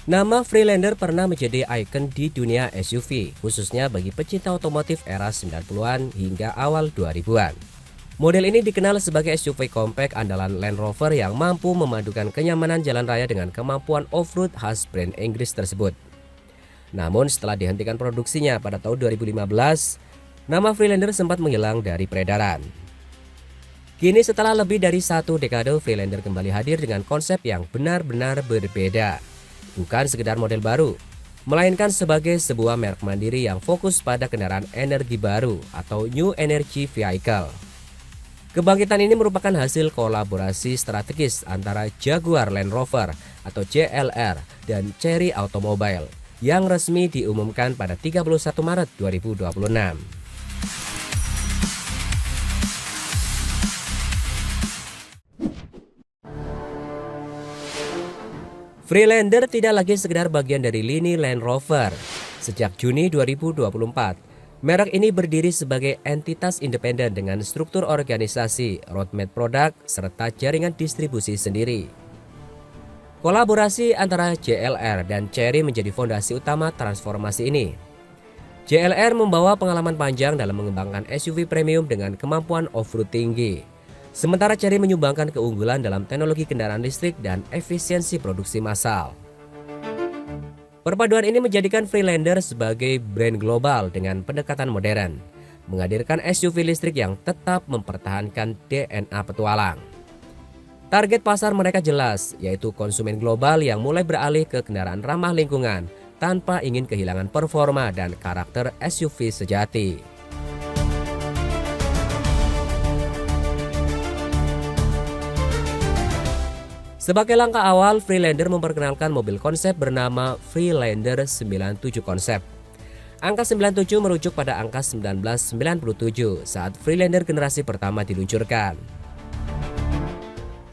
Nama Freelander pernah menjadi ikon di dunia SUV, khususnya bagi pecinta otomotif era 90-an hingga awal 2000-an. Model ini dikenal sebagai SUV compact andalan Land Rover yang mampu memadukan kenyamanan jalan raya dengan kemampuan off-road khas brand Inggris tersebut. Namun setelah dihentikan produksinya pada tahun 2015, nama Freelander sempat menghilang dari peredaran. Kini setelah lebih dari satu dekade, Freelander kembali hadir dengan konsep yang benar-benar berbeda. Bukan sekedar model baru, melainkan sebagai sebuah merek mandiri yang fokus pada kendaraan energi baru atau New Energy Vehicle. Kebangkitan ini merupakan hasil kolaborasi strategis antara Jaguar Land Rover atau JLR dan Chery Automobile yang resmi diumumkan pada 31 Maret 2026. Freelander tidak lagi sekedar bagian dari lini Land Rover. Sejak Juni 2024, merek ini berdiri sebagai entitas independen dengan struktur organisasi, roadmap produk, serta jaringan distribusi sendiri. Kolaborasi antara JLR dan Chery menjadi fondasi utama transformasi ini. JLR membawa pengalaman panjang dalam mengembangkan SUV premium dengan kemampuan off-road tinggi. Sementara Chery menyumbangkan keunggulan dalam teknologi kendaraan listrik dan efisiensi produksi massal. Perpaduan ini menjadikan Freelander sebagai brand global dengan pendekatan modern, menghadirkan SUV listrik yang tetap mempertahankan DNA petualang. Target pasar mereka jelas, yaitu konsumen global yang mulai beralih ke kendaraan ramah lingkungan tanpa ingin kehilangan performa dan karakter SUV sejati. Sebagai langkah awal, Freelander memperkenalkan mobil konsep bernama Freelander 97 Konsep. Angka 97 merujuk pada angka 1997 saat Freelander generasi pertama diluncurkan.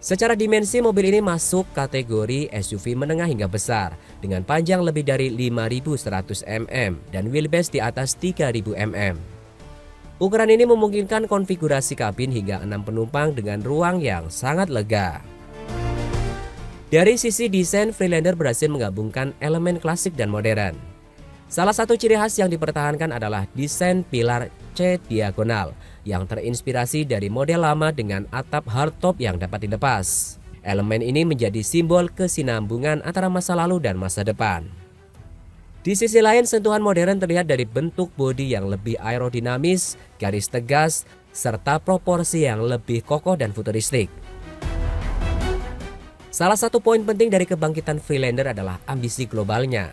Secara dimensi, mobil ini masuk kategori SUV menengah hingga besar dengan panjang lebih dari 5.100 mm dan wheelbase di atas 3.000 mm. Ukuran ini memungkinkan konfigurasi kabin hingga 6 penumpang dengan ruang yang sangat lega. Dari sisi desain, Freelander berhasil menggabungkan elemen klasik dan modern. Salah satu ciri khas yang dipertahankan adalah desain pilar C diagonal yang terinspirasi dari model lama dengan atap hardtop yang dapat dilepas. Elemen ini menjadi simbol kesinambungan antara masa lalu dan masa depan. Di sisi lain, sentuhan modern terlihat dari bentuk bodi yang lebih aerodinamis, garis tegas, serta proporsi yang lebih kokoh dan futuristik. Salah satu poin penting dari kebangkitan Freelander adalah ambisi globalnya.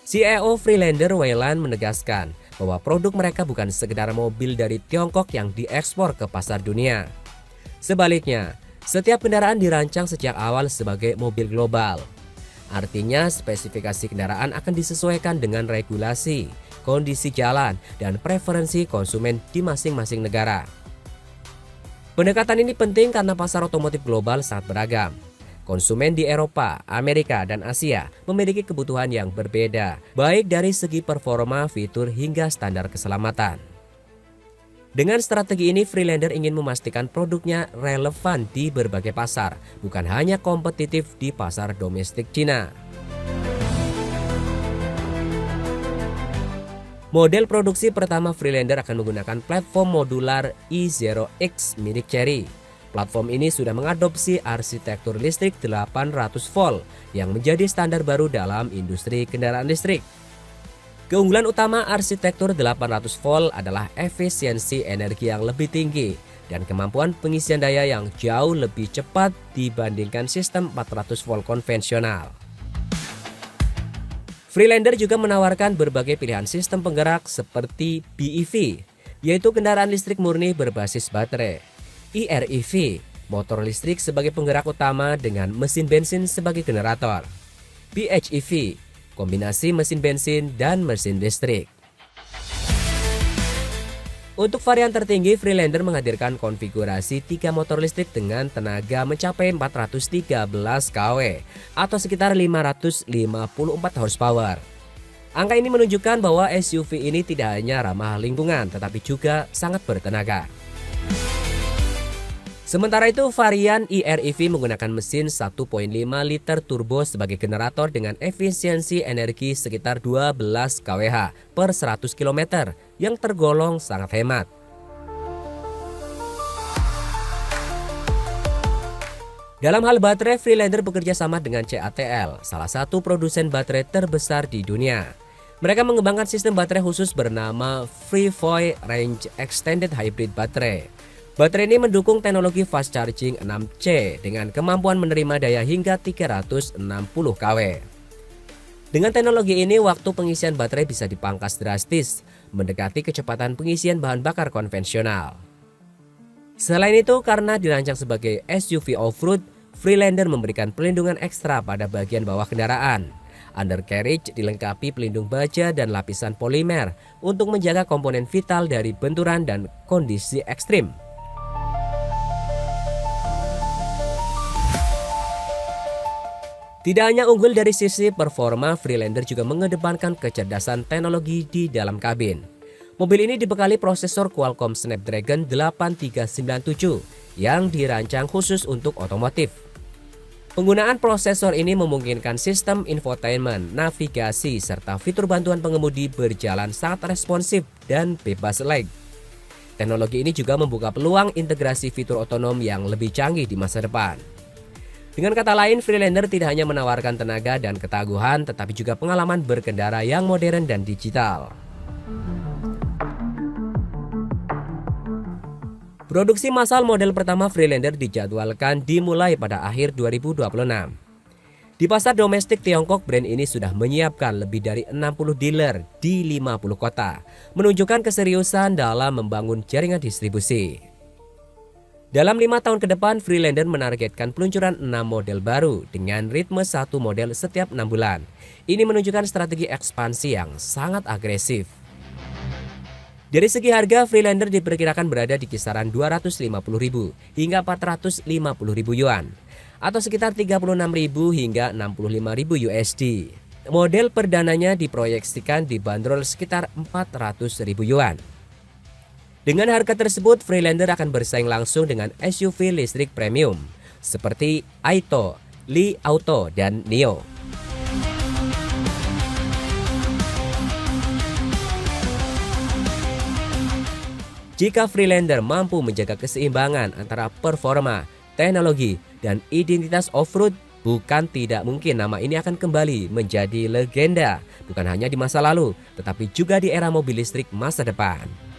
CEO Freelander Weiland menegaskan bahwa produk mereka bukan sekedar mobil dari Tiongkok yang diekspor ke pasar dunia. Sebaliknya, setiap kendaraan dirancang sejak awal sebagai mobil global. Artinya, spesifikasi kendaraan akan disesuaikan dengan regulasi, kondisi jalan, dan preferensi konsumen di masing-masing negara. Pendekatan ini penting karena pasar otomotif global sangat beragam. Konsumen di Eropa, Amerika, dan Asia memiliki kebutuhan yang berbeda, baik dari segi performa, fitur, hingga standar keselamatan. Dengan strategi ini, Freelander ingin memastikan produknya relevan di berbagai pasar, bukan hanya kompetitif di pasar domestik Cina. Model produksi pertama Freelander akan menggunakan platform modular i0X milik Chery. Platform ini sudah mengadopsi arsitektur listrik 800 volt yang menjadi standar baru dalam industri kendaraan listrik. Keunggulan utama arsitektur 800 volt adalah efisiensi energi yang lebih tinggi dan kemampuan pengisian daya yang jauh lebih cepat dibandingkan sistem 400 volt konvensional. Freelander juga menawarkan berbagai pilihan sistem penggerak seperti BEV, yaitu kendaraan listrik murni berbasis baterai, EREV, motor listrik sebagai penggerak utama dengan mesin bensin sebagai generator, PHEV, kombinasi mesin bensin dan mesin listrik. Untuk varian tertinggi, Freelander menghadirkan konfigurasi 3 motor listrik dengan tenaga mencapai 413 kW atau sekitar 554 horsepower. Angka ini menunjukkan bahwa SUV ini tidak hanya ramah lingkungan tetapi juga sangat bertenaga. Sementara itu, varian e-REV menggunakan mesin 1,5 liter turbo sebagai generator dengan efisiensi energi sekitar 12 kWh per 100 km yang tergolong sangat hemat. Dalam hal baterai, Freelander bekerja sama dengan CATL, salah satu produsen baterai terbesar di dunia. Mereka mengembangkan sistem baterai khusus bernama FreeVoy Range Extended Hybrid Battery. Baterai ini mendukung teknologi fast charging 6C dengan kemampuan menerima daya hingga 360 kW. Dengan teknologi ini, waktu pengisian baterai bisa dipangkas drastis, mendekati kecepatan pengisian bahan bakar konvensional. Selain itu, karena dirancang sebagai SUV off-road, Freelander memberikan perlindungan ekstra pada bagian bawah kendaraan. Undercarriage dilengkapi pelindung baja dan lapisan polimer untuk menjaga komponen vital dari benturan dan kondisi ekstrim. Tidak hanya unggul dari sisi performa, Freelander juga mengedepankan kecerdasan teknologi di dalam kabin. Mobil ini dibekali prosesor Qualcomm Snapdragon 8397 yang dirancang khusus untuk otomotif. Penggunaan prosesor ini memungkinkan sistem infotainment, navigasi, serta fitur bantuan pengemudi berjalan sangat responsif dan bebas lag. Teknologi ini juga membuka peluang integrasi fitur otonom yang lebih canggih di masa depan. Dengan kata lain, Freelander tidak hanya menawarkan tenaga dan ketangguhan, tetapi juga pengalaman berkendara yang modern dan digital. Produksi massal model pertama Freelander dijadwalkan dimulai pada akhir 2026. Di pasar domestik Tiongkok, brand ini sudah menyiapkan lebih dari 60 dealer di 50 kota, menunjukkan keseriusan dalam membangun jaringan distribusi. Dalam 5 tahun ke depan, Freelander menargetkan peluncuran 6 model baru dengan ritme 1 model setiap 6 bulan. Ini menunjukkan strategi ekspansi yang sangat agresif. Dari segi harga, Freelander diperkirakan berada di kisaran 250.000 hingga 450.000 yuan atau sekitar 36.000 hingga 65.000 USD. Model perdananya diproyeksikan dibanderol sekitar 400.000 yuan. Dengan harga tersebut, Freelander akan bersaing langsung dengan SUV listrik premium seperti Aito, Li Auto, dan Nio. Jika Freelander mampu menjaga keseimbangan antara performa, teknologi, dan identitas off-road, bukan tidak mungkin nama ini akan kembali menjadi legenda, bukan hanya di masa lalu, tetapi juga di era mobil listrik masa depan.